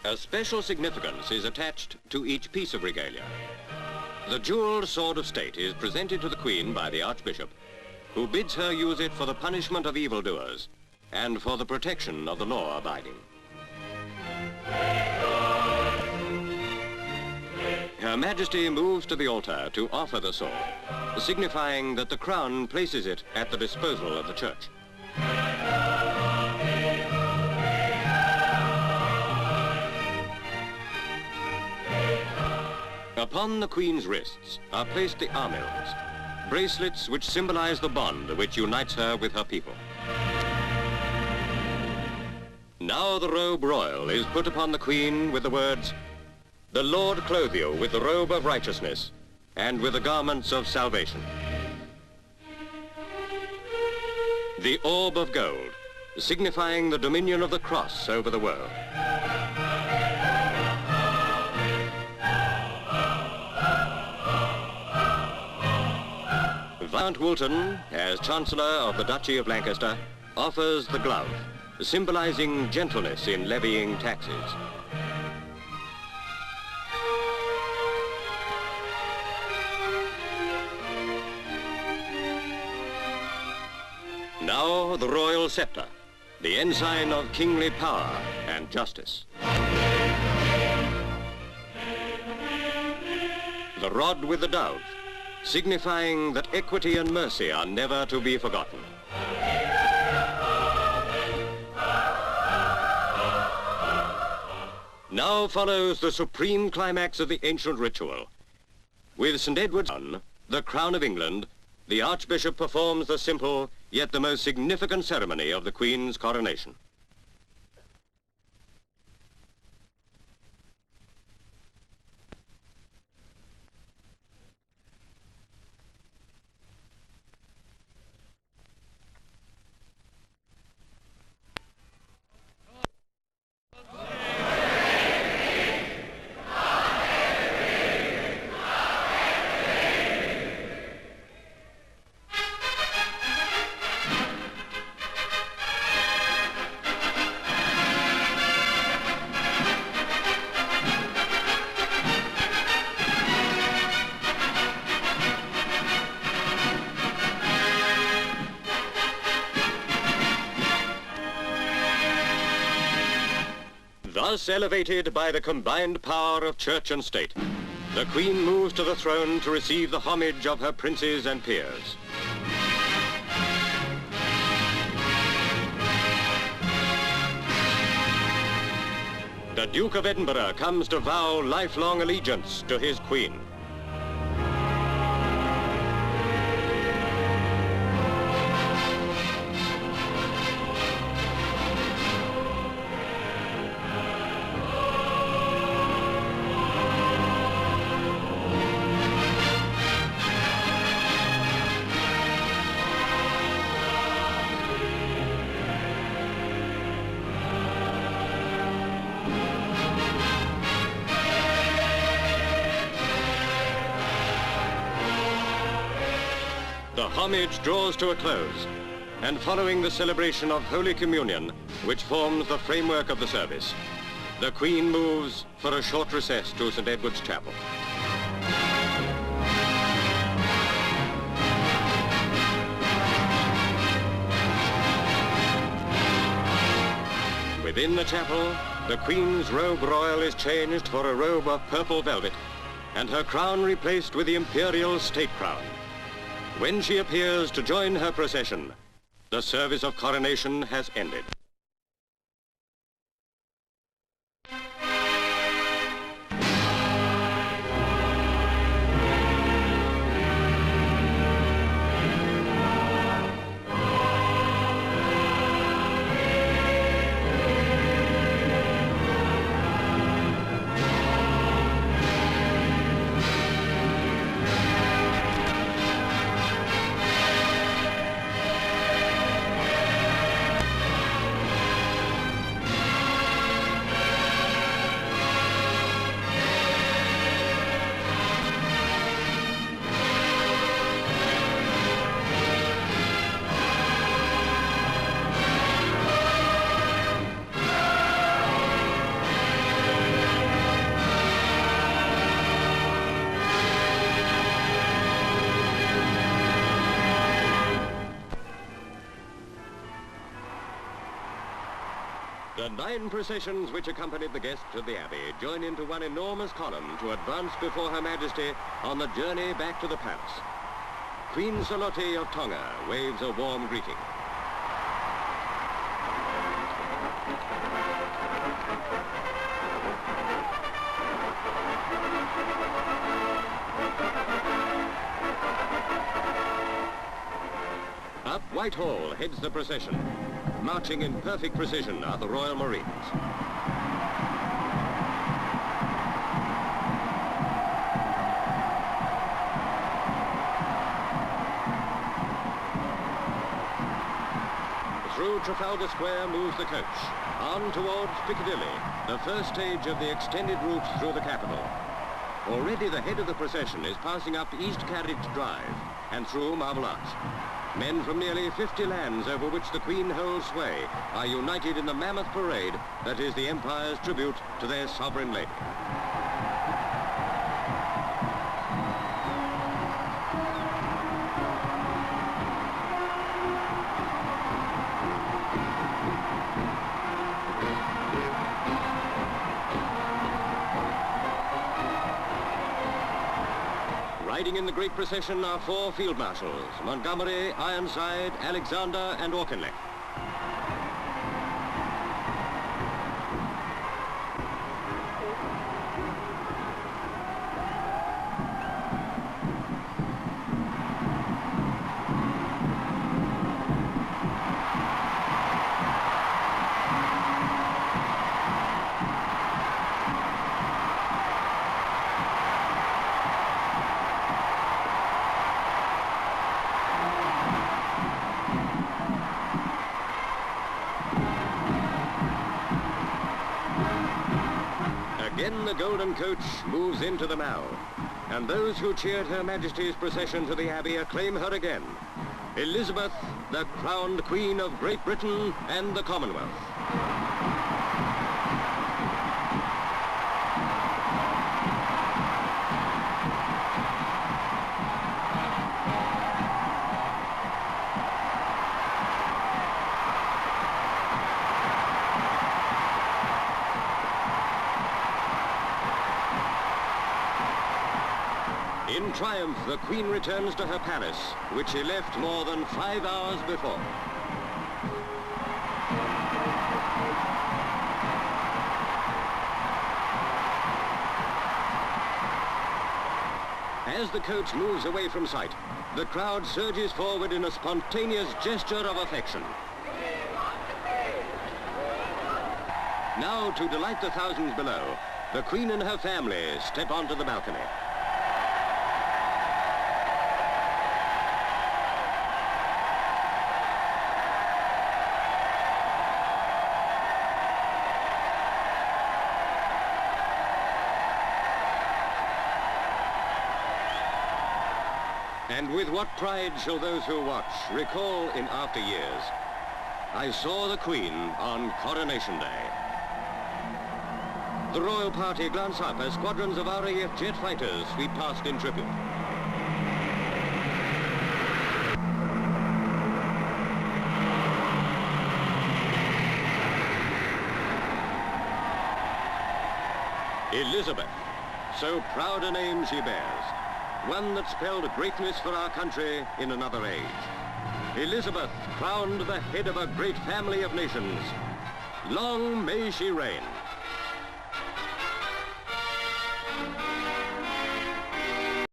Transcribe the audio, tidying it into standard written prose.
A special significance is attached to each piece of regalia. The jewelled sword of state is presented to the Queen by the Archbishop, who bids her use it for the punishment of evildoers and for the protection of the law-abiding. Her Majesty moves to the altar to offer the sword, signifying that the Crown places it at the disposal of the Church. Upon the Queen's wrists are placed the armills, bracelets which symbolize the bond which unites her with her people. Now the robe royal is put upon the Queen with the words, "The Lord clothe you with the robe of righteousness and with the garments of salvation." The orb of gold, signifying the dominion of the cross over the world. Count Woolton, as Chancellor of the Duchy of Lancaster, offers the glove, symbolizing gentleness in levying taxes. Now the royal scepter, the ensign of kingly power and justice. The rod with the dove, signifying that equity and mercy are never to be forgotten. Now follows the supreme climax of the ancient ritual. With St. Edward's crown, the Crown of England, the Archbishop performs the simple yet the most significant ceremony of the Queen's coronation. Thus elevated by the combined power of church and state, the Queen moves to the throne to receive the homage of her princes and peers. The Duke of Edinburgh comes to vow lifelong allegiance to his Queen. The homage draws to a close, and following the celebration of Holy Communion, which forms the framework of the service, the Queen moves for a short recess to St. Edward's Chapel. Within the chapel, the Queen's robe royal is changed for a robe of purple velvet, and her crown replaced with the imperial state crown. When she appears to join her procession, the service of coronation has ended. The 9 processions which accompanied the guests of the Abbey join into one enormous column to advance before Her Majesty on the journey back to the palace. Queen Salote of Tonga waves a warm greeting. Up Whitehall heads the procession. Marching in perfect precision are the Royal Marines. Through Trafalgar Square moves the coach, on towards Piccadilly, the first stage of the extended route through the capital. Already the head of the procession is passing up East Carriage Drive and through Marble Arch. Men from nearly 50 lands over which the Queen holds sway are united in the mammoth parade that is the Empire's tribute to their sovereign lady. Riding in the great procession are 4 field marshals, Montgomery, Ironside, Alexander and Auchinleck. Again the golden coach moves into the Mall, and those who cheered Her Majesty's procession to the Abbey acclaim her again. Elizabeth, the crowned Queen of Great Britain and the Commonwealth. In triumph, the Queen returns to her palace, which she left more than 5 hours before. As the coach moves away from sight, the crowd surges forward in a spontaneous gesture of affection. Now, to delight the thousands below, the Queen and her family step onto the balcony. And with what pride shall those who watch recall in after years, I saw the Queen on Coronation Day. The royal party glance up as squadrons of RAF jet fighters sweep past in tribute. Elizabeth, so proud a name she bears. One that spelled greatness for our country in another age. Elizabeth, crowned the head of a great family of nations. Long may she reign.